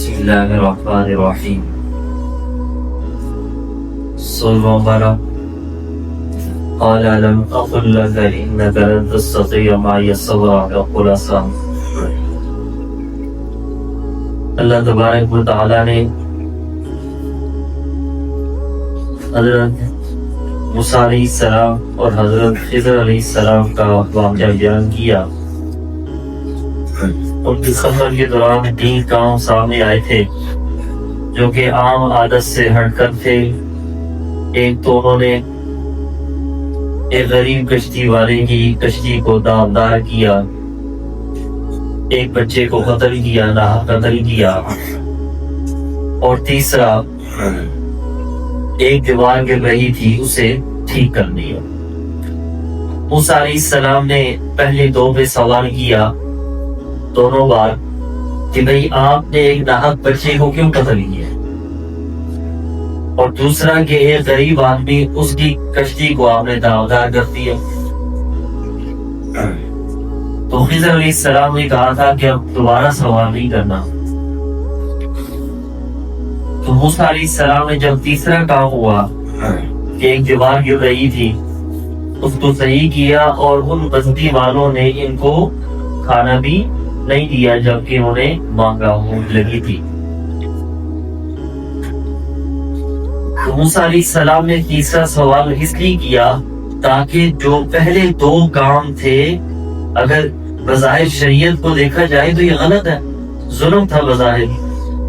بسم اللہ الرحمن الرحیم. سورہ بقرہ. قال لم أقل لك إنك لن تستطيع معي صبرا يقول أسلام. اللہ تبارک و تعالیٰ نے حضرت موسیٰ علیہ السلام اور حضرت خضر علیہ السلام کا واقعہ بیان کیا. ان کی سفر کے دوران 3 کام سامنے آئے تھے جو کہ عام عادت سے ہٹ کر تھے. ایک تو انہوں نے ایک غریب کشتی والے کی کشتی کو داغدار کیا، ایک بچے کو قتل کیا، ناحق قتل کیا، اور تیسرا ایک دیوار گر رہی تھی اسے ٹھیک کر دیا. موسیٰ علیہ السلام نے پہلے 2 پہ سوال کیا دونوں بار کہ بھئی آپ نے ایک ناحق بچے کو کیوں قتل کیا، اور دوسرا کہ ایک غریب آدمی اس کی کشتی کو آپ نے داغدار کر دیا. تو خضر علیہ السلام نے کہا تھا کہ اب دوبارہ سوال نہیں کرنا. تو موسیٰ علیہ السلام نے جب تیسرا کام ہوا کہ ایک دیوار گر رہی تھی اس کو صحیح کیا، اور ان بستی والوں نے ان کو کھانا بھی نہیں دیا جبکہ انہیں مانگا بھوک لگی تھی. تو موسیٰ علیہ السلام نے تیسرا سوال اس لیے کیا تاکہ جو پہلے 2 کام تھے اگر بظاہر شریعت کو دیکھا جائے تو یہ غلط ہے، ظلم تھا بظاہر،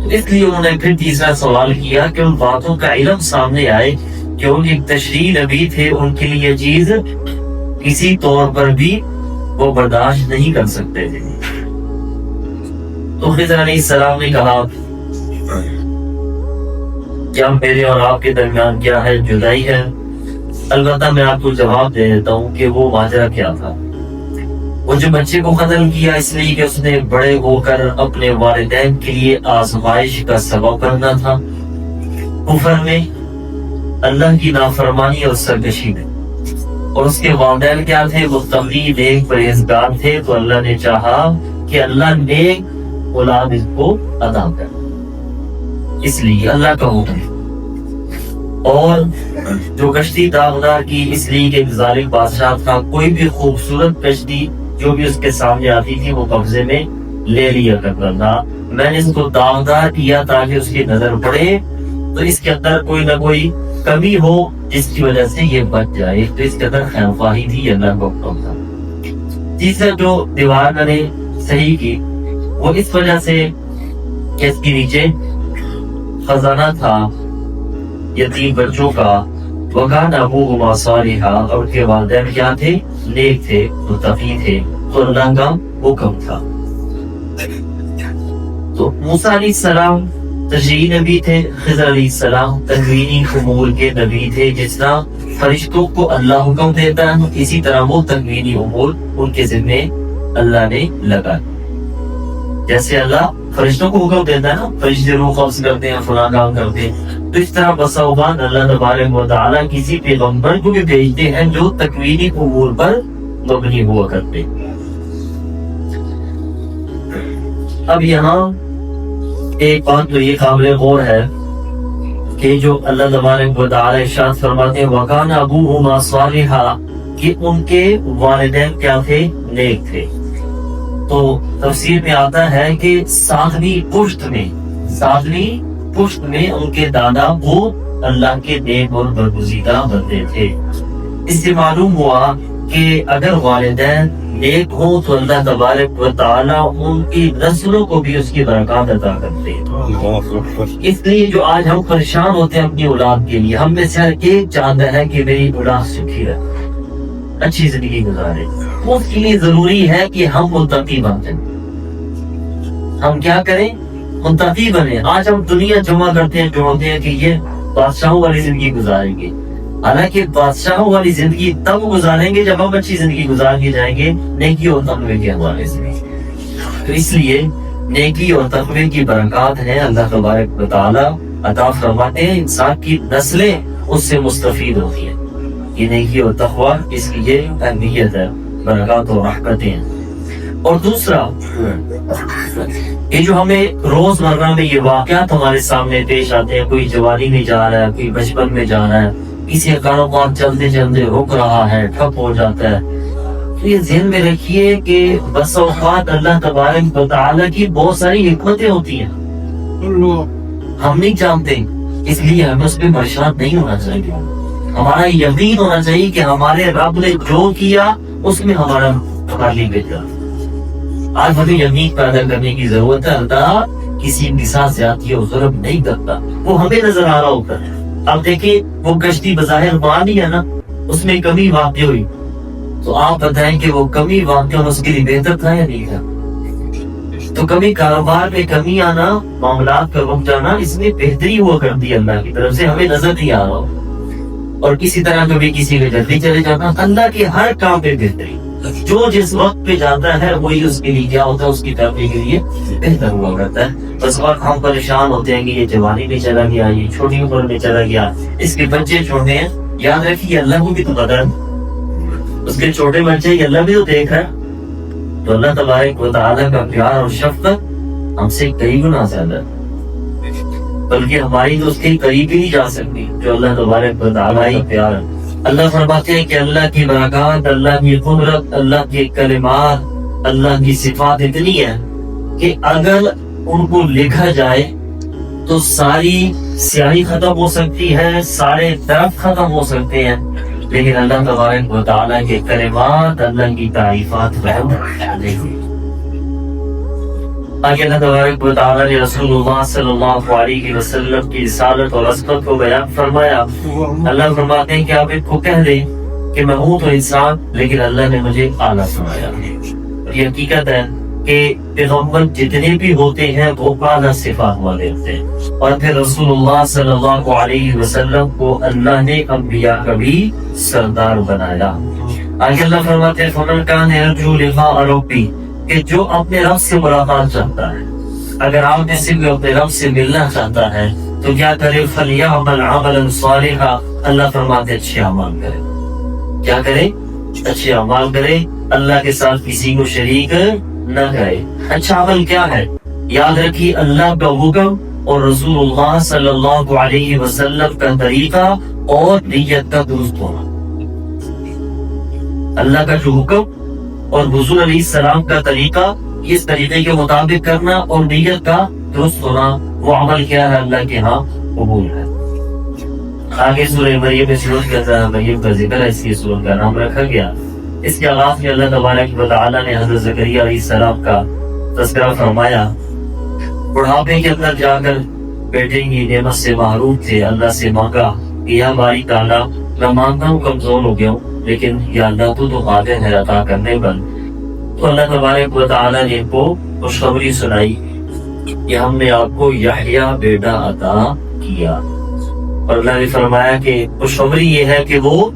تو اس لیے انہوں نے پھر تیسرا سوال کیا کہ ان باتوں کا علم سامنے آئے کہ ان ایک تشریح نبی تھے، ان کے لیے یہ چیز کسی طور پر بھی وہ برداشت نہیں کر سکتے تھے. تو خضر علیہ السلام نے کہا کیا میرے اور آپ کے درمیان کیا ہے؟ جدائی ہے. البتہ میں آپ کو جواب دے دیتا ہوں کہ وہ ماجرا کیا تھا. وہ جو بچے کو قتل کیا اس لیے کہ اس نے بڑے ہو کر اپنے والدین کے لیے آزمائش کا سبب بننا تھا، کفر میں، اللہ کی نافرمانی اور سرکشی میں. اور اس کے والدین کیا تھے؟ متقی، نیک، پرہیزگار تھے. تو اللہ نے چاہا کہ اللہ نیک اولاد اس کو عطا کر، اس لیے اللہ کا حکم. اور جو کشتی داغدار کی اس لیے کہ ظالم بادشاہ تھا، کوئی بھی خوبصورت کشتی جو بھی اس کے سامنے آتی تھی وہ قبضے میں لے لیا کرتا تھا. میں نے اس کو داغدار کیا تاکہ اس کی نظر پڑے تو اس کے اندر کوئی نہ کوئی کمی ہو جس کی وجہ سے یہ بچ جائے. تو اس کے اندر خیر خواہی تھی، اللہ کا حکم تھا. تیسرا جو دیوار میں نے صحیح کی وہ اس وجہ سے کہ اس کے نیچے خزانہ تھا یتیم بچوں کا. وَكَانَ أَبُوهُمَا صَالِحًا، اور کے والدین کیا تھے؟ نیک تھے، متقی تھے. تو اللہ کا حکم تھا. تو موسیٰ علیہ السلام تشریعی نبی تھے، خضر علیہ السلام تکوینی امور کے نبی تھے. جس طرح فرشتوں کو اللہ حکم دیتا ہے اسی طرح وہ تکوینی امور ان کے ذمہ اللہ نے لگا. جیسے اللہ فرشتوں کو حکم دیتا ہے نا، فرشتے روح قبض کرتے ہیں، فلاں کام کرتے ہیں، تو اس طرح بسا اوقات اللہ تبارک و تعالیٰ کسی پیغمبر کو بھی بھیجتے ہیں جو تکوینی امور پر مبنی ہوا کرتے. اب یہاں ایک بات تو یہ قابل غور ہے کہ جو اللہ تبارک و تعالیٰ ارشاد فرماتے ہیں وَكَانَ أَبُوهُمَا صَالِحًا، کہ ان کے والدین کیا تھے؟ نیک تھے. تو تفسیر میں آتا ہے کہ ساتویں پشت میں ان کے دادا وہ اللہ کے نیک اور برگزیدہ بندے تھے. اس سے معلوم ہوا کہ اگر والدین نیک ہوں تو اللہ تبارک و تعالیٰ ان کی نسلوں کو بھی اس کی برکات عطا کرتے ہیں. اس لیے جو آج ہم پریشان ہوتے ہیں اپنی اولاد کے لیے، ہم میں سے ہر ایک چاہتا ہے کہ میری اولاد سکھی رہے، اچھی زندگی گزارے. اس کے لیے ضروری ہے کہ ہم متقی بنیں. ہم کیا کریں؟ متقی بنیں. آج ہم دنیا جمع کرتے ہیں، جوڑتے ہیں کہ یہ بادشاہوں والی زندگی گزاریں گے. حالانکہ بادشاہوں والی زندگی تب گزاریں گے جب ہم اچھی زندگی گزار کے جائیں گے نیکی اور تقوی کے حوالے سے. تو اس لیے نیکی اور تقوی کی برکات ہیں اللہ تبارک و تعالیٰ عطا فرماتے ہیں. انسان کی نسلیں اس سے مستفید ہوتی ہیں. یہ نیکی اور تقوی اس کی یہ اہمیت ہے، برکات اور رحمتیں ہیں. اور دوسرا یہ جو ہمیں روزمرہ میں یہ واقعات ہمارے سامنے پیش آتے ہیں، کوئی جوانی میں جا رہا ہے، کوئی بچپن میں جا رہا ہے، کسی کا کاروبار چلتے چلتے رک رہا ہے، ٹھپ ہو جاتا ہے، تو یہ ذہن میں رکھیے کہ بس اوقات اللہ تبارک و تعالیٰ کی بہت ساری حکمتیں ہوتی ہیں، ہم نہیں جانتے، اس لیے ہمیں اس پہ پریشان نہیں ہونا چاہیے. ہمارا یقین ہونا چاہیے کہ ہمارے رب نے جو کیا اس میں ہمارا بہتر. آج ہمیں یقین پیدا کرنے کی ضرورت ہے. اللہ کسی کے ساتھ زیادتی اور ظلم نہیں کرتا، وہ ہمیں نظر آ رہا ہوتا ہے. اب دیکھیں وہ کشتی بظاہر مانی ہے نا، اس میں کمی واقع ہوئی، تو آپ بتائیں کہ وہ کمی واقع اس کے لیے بہتر تھا یا نہیں تھا؟ تو کمی کاروبار میں کمی آنا، معاملات کا رک جانا، اس میں بہتری ہوا کرتی ہے اللہ کی طرف سے، ہمیں نظر نہیں آ رہا. اور کسی طرح کبھی کسی میں جلدی چلے جانا، اللہ کے ہر کام پہ بہتری. جو جس وقت پہ جاتا ہے وہی اس کے لیے کیا ہوتا ہے، اس کی ترقی کے لیے بہتر ہوا کرتا ہے. بس وقت ہم پریشان ہوتے ہیں کہ یہ جوانی میں چلا گیا، یہ چھوٹی عمر میں چلا گیا، اس کے بچے چھوٹے ہیں. یاد رکھیے اللہ کو بھی تو پتا ہے، اس کے چھوٹے بچے یہ اللہ بھی تو دیکھ رہا ہے. تو اللہ تبارک و تعالیٰ کا پیار اور شفقت ہم سے کئی گنا زیادہ ہے، بلکہ ہماری تو اس کے قریب ہی نہیں جا سکتی جو اللہ تبارک و تعالیٰ کا پیار ہے. اللہ فرماتے ہیں کہ اللہ کی برکات، اللہ کی قدرت، اللہ کے کلمات، اللہ کی صفات اتنی ہے کہ اگر ان کو لکھا جائے تو ساری سیاہی ختم ہو سکتی ہے، سارے درخت ختم ہو سکتے ہیں، لیکن اللہ تبارک و تعالیٰ کے کلمات، اللہ کی تعریفات نہیں. آگے اللہ تبارک و تعالیٰ نے رسول اللہ صلی اللہ علیہ وسلم کی رسالت اور عظمت کو بیان فرمایا. اللہ فرماتے ہیں کہ آپ ان کو کہہ دیں کہ میں ہوں تو انسان، لیکن اللہ نے مجھے اعلیٰ فرمایا. یہ حقیقت ہے کہ پیغمبر جتنے بھی ہوتے ہیں وہ اعلیٰ صفات والے ہوتے ہیں، اور پھر رسول اللہ صلی اللہ علیہ وسلم کو اللہ نے انبیاء کا بھی سردار بنایا. آگے اللہ فرماتے ہیں فَمَنْ كَانَ يَرْجُو لِقَاءَ رَبِّهِ، کہ جو اپنے رب سے ملاقات چاہتا ہے، اگر آپ میں سے کوئی اپنے رب سے ملنا چاہتا ہے تو کیا کرے؟ فَلْيَعْمَلْ عَمَلًا صَالِحًا، اللہ فرماتے اچھے اعمال کرے. کیا کرے؟ اچھے اعمال کرے، اللہ کے ساتھ کسی کو شریک نہ کرے. اچھا عمل کیا ہے؟ یاد رکھیے اللہ کا حکم اور رسول اللہ صلی اللہ علیہ وسلم کا طریقہ اور نیت کا درست ہونا. اللہ کا جو حکم اور حضور علیہ السلام کا طریقہ، اس طریقے کے مطابق کرنا اور نیت کا درست ہونا، وہ عمل کیا ہے؟ اللہ کے ہاں قبول ہے. آگے سورہ مریم مریم کا ذکر ہے، اس لیے سورہ کا نام رکھا گیا. اس کے آغاز میں اللہ تبارک و تعالیٰ نے حضرت زکریا علیہ السلام کا تذکرہ فرمایا. بڑھاپے کے اندر جا کر بیٹے کی نعمت سے محروم تھے، اللہ سے مانگا کہ یا باری تعالیٰ میں مانگتا ہوں کمزور ہو گیا ہوں، لیکن یا اللہ تو قادر ہے عطا کرنے پر. تو اللہ تبارک و تعالیٰ نے ان کو خوشخبری سنائی کہ ہم نے آپ کو یحییٰ بیٹا عطا کیا، اور اللہ نے فرمایا کہ خوشخبری یہ ہے کہ وہ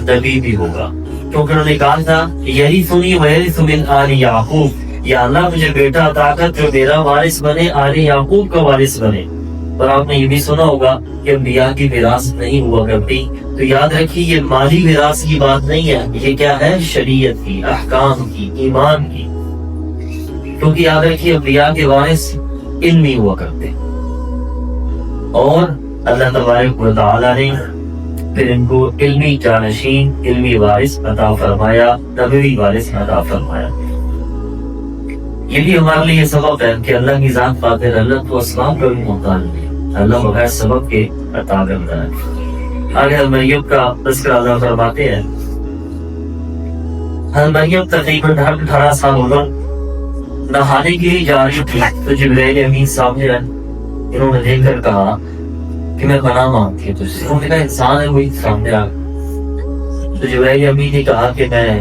نبی بھی ہوگا، کیونکہ انہوں نے کہا تھا یرثنی ویرث من آل یعقوب، یا اللہ مجھے بیٹا عطا کر جو میرا وارث بنے، آل یعقوب کا وارث بنے. اور آپ نے یہ بھی سنا ہوگا کہ انبیاء کی میراث نہیں ہوا کرتی. تو یاد رکھیے یہ مالی میراث کی بات نہیں ہے، یہ کیا ہے؟ شریعت کی، احکام کی، ایمان کی. کیونکہ یاد رکھیے انبیاء کے وارث علمی ہوا کرتے، اور اللہ تبارک و تعالیٰ نے پھر ان کو علمی جانشین، علمی وارث عطا فرمایا، نبوی وارث عطا فرمایا. یہ بھی ہمارے لیے سبب ہے کہ اللہ کی ذات قادر، اللہ تو اسباب کا بھی محتاج نہیں، اللہ بغیر سبب کے عطا کرتا ہے. آگے مریم کا تذکرہ اللہ فرماتے ہیں. مریم تقریباً 18 سال عمر نہانے کے لیے جا رہی تھی تو جبرائیل امین سامنے آئے. انہوں نے دیکھ کر کہا کہ میں پناہ مانگتی ہوں تجھ سے. انہوں نے کہا انسان ہے وہی سامنے آ. تو جبرائیل امین نے کہا کہ میں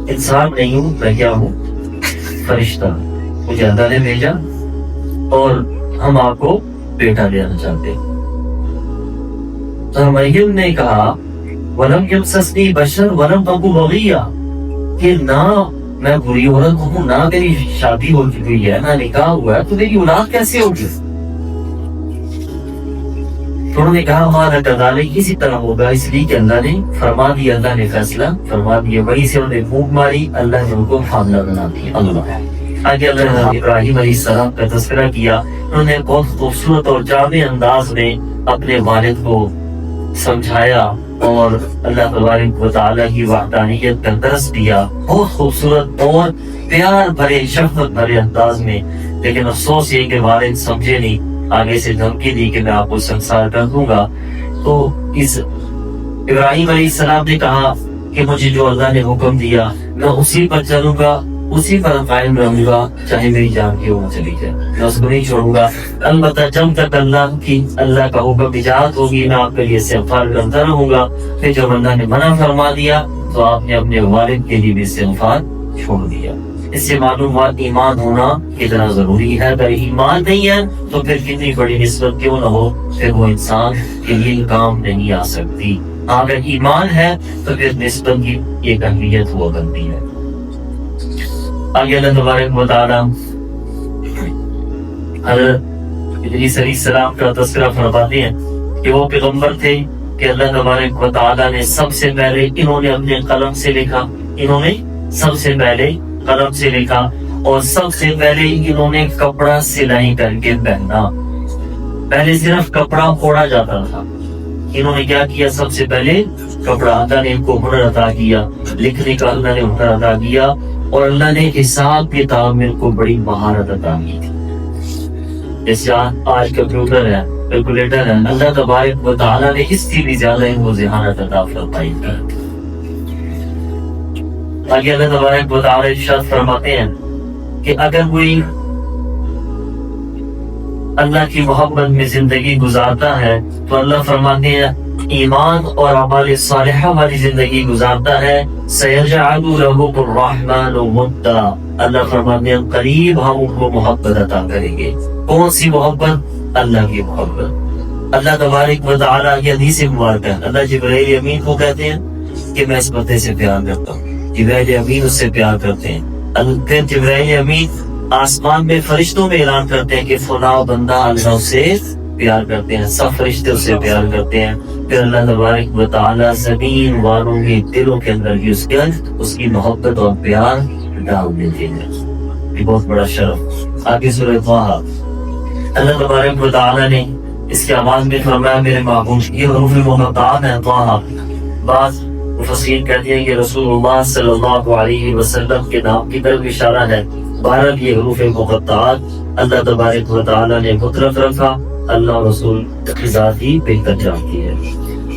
انسان نہیں ہوں، میں کیا ہوں؟ فرشتہ. مجھے اللہ نے بھیجا اور ہم آپ کو بیٹا دینا چاہتے ہیں. تو مریم نے کہا وَلَمْ يَمْسَسْنِي بَشَرٌ وَلَمْ أَكُ بَغِيًّا، کہ نہ میں بری عورت ہوں، نہ میری شادی ہو چکی ہے، نہ نکاح ہوا ہے، تو میری اولاد کیسے ہوگی؟ تو انہوں نے کہا ہمارا کذالک، اسی طرح ہوگا، اس لیے کہ اللہ نے فرما دیا، اللہ نے فیصلہ فرما دیا. وہیں سے انہوں نے پھونک ماری، اللہ نے ان کو حاملہ بنا دیا. اللہ آگے اللہ نے ابراہیم علیہ السلام کا تذکرہ کیا. انہوں نے بہت خوبصورت اور جامع انداز میں اپنے والد کو سمجھایا اور اللہ تبارک و تعالیٰ کی وحدانیت کا درس دیا بہت خوبصورت اور پیار بھرے شفقت بھرے انداز میں. لیکن افسوس یہ کہ والد سمجھے نہیں، آگے سے دھمکی دی کہ میں آپ کو سنسار کر دوں گا. تو اس ابراہیم علیہ السلام نے کہا کہ مجھے جو اللہ نے حکم دیا میں اسی پر چلوں گا، اسی پر قائم رہوں گا، چاہے میری جان کی عمر چلی جائے، میں اس کو نہیں چھوڑوں گا. البتہ جب تک اللہ کا حکم ایجاد ہوگی میں آپ کے لیے استغفار کرتا رہوں گا. پھر جب اللہ نے منع فرما دیا تو آپ نے اپنے والد کے لیے بھی استغفار چھوڑ دیا. اس سے معلوم ہوا ایمان ہونا کتنا ضروری ہے. اگر ایمان نہیں ہے تو پھر کتنی بڑی نسبت کیوں نہ ہو، پھر وہ انسان کے لیے کام نہیں آ سکتی. اگر ایمان ہے تو پھر نسبت کی ایک اہمیت ہوا کرتی ہے. آگے اللہ تبارک و تعالیٰ حضرت ادریس علیہ السلام کا تذکرہ فرماتے ہیں کہ وہ پیغمبر تھے کہ اللہ تبارک و تعالیٰ نے سب سے پہلے انہوں نے اپنے قلم سے لکھا، انہوں نے سب سے پہلے قلم سے لکھا اور سب سے پہلے انہوں نے کپڑا سلائی کر کے پہنا. پہلے صرف کپڑا اوڑا جاتا تھا، انہوں نے کیا کیا؟ سب سے پہلے کپڑا. اللہ نے ان کو ہنر عطا کیا، لکھنے کا اللہ نے ہنر عطا کیا اور اللہ نے حساب کتاب میں ان کو بڑی مہارت عطا کی تھی. جیسے آج کمپیوٹر ہے، کیلکولیٹر ہے، اللہ تبارک و تعالیٰ نے اس کی بھی زیادہ ان کو ذہانت عطا فرمائی تھی. آگے اللہ تبارک و تعالیٰ ارشاد فرماتے ہیں کہ اگر کوئی اللہ کی محبت میں زندگی گزارتا ہے تو اللہ فرماتے ہیں ایمان اور اعمال صالحہ والی زندگی گزارتا ہے، سیجعل لہ الرحمن ودا. اللہ فرماتے ہیں قریب ہم ان کو محبت عطا کریں گے. کون سی محبت؟ اللہ کی محبت. اللہ تبارک و تعالیٰ کی حدیث مبارکہ ہے، اللہ جبرائیل امین کو کہتے ہیں کہ میں اس بندے سے پیار کرتا ہوں. جبرائیل امین اس سے پیار کرتے ہیں. پھر جبرائیل امین آسمان میں فرشتوں میں اعلان کرتے ہیں کہ فلاں بندہ اللہ سے پیار کرتے ہیں، سب فرشتے اس سے پیار کرتے ہیں. پھر اللہ تبارک و تعالیٰ زمین والوں کے دلوں کے اندر بھی اس کی محبت اور پیار ڈال دیتے ہیں. یہ بہت بڑا شرف. آگے سورہ طٰہٰ اللہ تبارک و تعالیٰ نے اس کے آواز میں فرمایا میرے محبوب یہ حروف مقطعات ہیں. طٰہٰ بعض مفسرین کہتے ہیں کہ رسول اللہ صلی اللہ علیہ وسلم کے نام کی طرف اشارہ ہے. 12 یہ حروف مقطعات اللہ تبارک و تعالیٰ نے مترف رکھا. اللہ اور رسول کی ذات ہی بہتر جانتی ہے.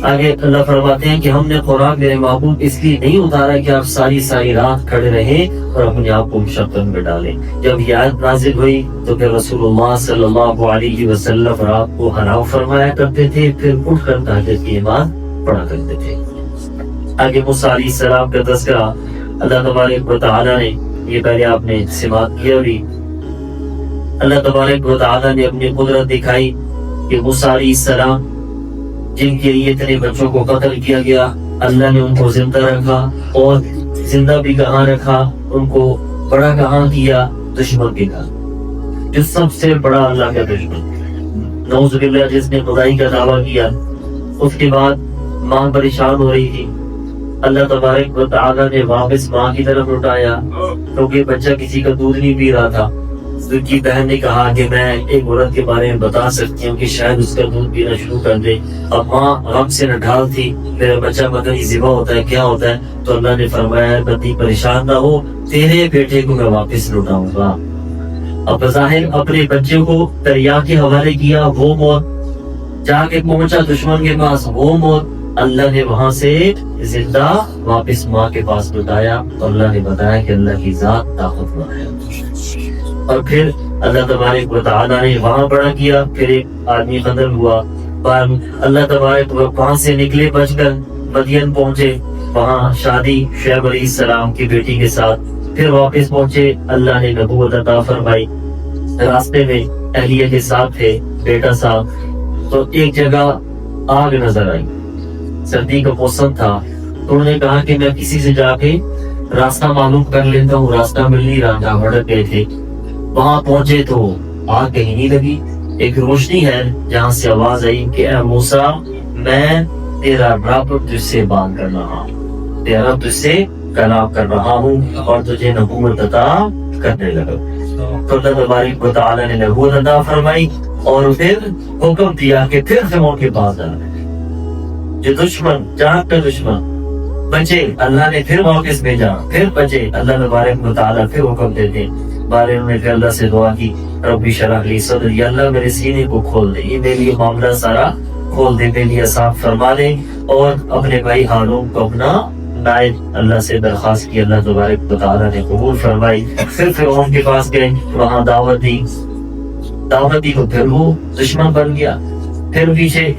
آگے اللہ فرماتے ہیں کہ ہم نے قرآن میرے محبوب اس لیے نہیں اتارا کہ آپ ساری رات کھڑے رہیں اور اپنے آپ کو مشقت میں ڈالیں. جب یہ آیت نازل ہوئی تو پھر رسول اللہ صلی اللہ علیہ وسلم رات کو حرام فرمایا کرتے تھے، پھر اٹھ کر تہجد کی نماز پڑھا کرتے تھے. آگے موسیٰ علیہ السلام کا تذکرہ اللہ تبارک و تعالیٰ نے یہ پہلے آپ نے سماعت کیا ہوئی. اللہ تبارک و تعالیٰ نے اپنی قدرت دکھائی کہ موسیٰ علیہ السلام جن کے لیے اتنے بچوں کو قتل کیا گیا اللہ نے ان کو زندہ رکھا، اور زندہ بھی کہاں رکھا، ان کو بڑا کہاں کیا؟ دشمن کے گھر. جو سب سے بڑا اللہ کا دشمن نعوذ باللہ جس نے خدائی کا دعویٰ کیا. اس کے بعد ماں پریشان ہو رہی تھی، اللہ تبارک و تعالیٰ نے واپس ماں کی طرف لوٹایا کیونکہ بچہ کسی کا دودھ نہیں پی رہا تھا. اس کی بہن نے کہا کہ میں ایک عورت کے بارے میں بتا سکتی ہوں کہ شاید اس کا دودھ پینا شروع کر دے. اب ماں غم سے نڈھال تھی، میرا بچہ مدنی ذبح ہوتا ہے، کیا ہوتا ہے؟ تو اللہ نے فرمایا بتی پریشان نہ ہو، تیرے بیٹے کو میں واپس لوٹاؤں گا. اب بظاہر اپنے بچے کو دریا کے حوالے کیا، وہ موت. جا کے پہنچا دشمن کے پاس، وہ موت. اللہ نے وہاں سے زندہ واپس ماں کے پاس لوٹایا اور اللہ نے بتایا کہ اللہ کی ذات طاقتور ہے. اور پھر اللہ تبارک و تعالیٰ نے وہاں بڑا کیا. پھر ایک آدمی قتل ہوا، پر اللہ تبارک وہاں سے نکلے بچ کر مدین پہنچے، وہاں شادی شعیب علیہ السلام کی بیٹی کے ساتھ. پھر واپس پہنچے، اللہ نے نبوت عطا فرمائی. راستے میں اہلیہ کے ساتھ تھے، بیٹا صاحب. تو ایک جگہ آگ نظر آئی، سردی کا موسم تھا. تو انہوں نے کہا کہ میں کسی سے جا کے راستہ معلوم کر لیتا ہوں، راستہ مل نہیں رہا تھا، بھٹک گئے تھے. وہاں پہنچے تو آگ کہیں نہیں لگی. ایک روشنی ہے جہاں سے آواز آئی کہ اے موسیٰ میں تیرا رب تجھ سے بات کر رہا ہوں، تیرا رب تجھ سے کلام کر رہا ہوں اور تجھے نبوت عطا کرنے لگا. تو اللہ تبارک و تعالیٰ نے نبوت عطا فرمائی اور پھر حکم دیا کہ پھر ہم ان کے پاس جانا ہے. جو دشمن جہاں پہ دشمن بچے اللہ نے پھر واپس بھیجا, پھر بچے اللہ تبارک و تعالیٰ پھر حکم دیتے. بارے انہوں نے پھر اللہ سے دعا کی ربی شرح لی صدری, اللہ میرے سینے کو کھول دے, یہ میرے لیے معاملہ سارا کھول دے, میرے لیے صاف فرما دے. اور اپنے بھائی ہارون کو اپنا نائب اللہ سے درخواست کی, اللہ تبارک و تعالیٰ نے قبول فرمائی. پھر فرعون کے پاس گئے, وہاں دعوت دی تو پھر وہ دشمن بن گیا. پھر پیچھے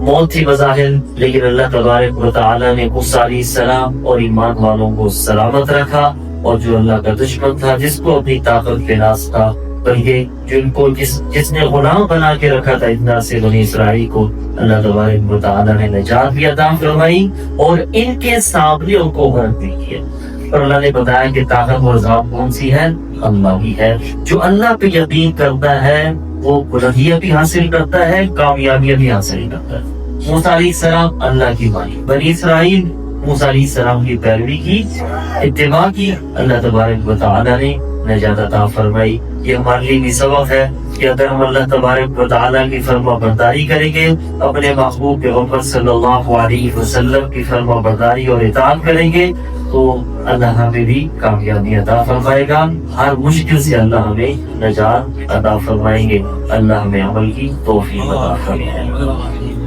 موت تھی بظاہر, لیکن اللہ تبارک و تعالیٰ نے موسیٰ علیہ السلام اور ایمان والوں کو سلامت رکھا. اور جو اللہ کا دشمن تھا, جس کو اپنی طاقت پہ ناز تھا, بلکہ جن کو جس نے غلام بنا کے رکھا تھا اتنا سے بنی اسرائیل کو, اللہ تبارک و تعالیٰ نے نجات بھی عطا فرمائی اور ان کے سامنے ان کو غرق بھی کیا. اور اللہ نے بتایا کہ طاقت اور ذات کون سی ہے, اللہ ہی ہے. جو اللہ پہ یقین کرتا ہے وہ بلندیاں بھی حاصل کرتا ہے, کامیابیاں بھی حاصل کرتا ہے. موسیٰ علیہ السلام اللہ کی مانی, بنی اسرائیل موسیٰ علیہ السلام کی پیروی کی, اتباع کی, اللہ تبارک و تعالیٰ نے نجات عطا فرمائی. یہ ہمارے لیے بھی سبق ہے کہ اگر ہم اللہ تبارک و تعالیٰ کی فرما برداری کریں گے, اپنے محبوب پیغمبر صلی اللہ علیہ وسلم کی فرما برداری اور اطاعت کریں گے, تو اللہ ہمیں بھی کامیابی عطا فرمائے گا. ہر مشکل سے اللہ ہمیں نجات عطا فرمائیں گے. اللہ ہمیں عمل کی توفیق عطا فرمائے.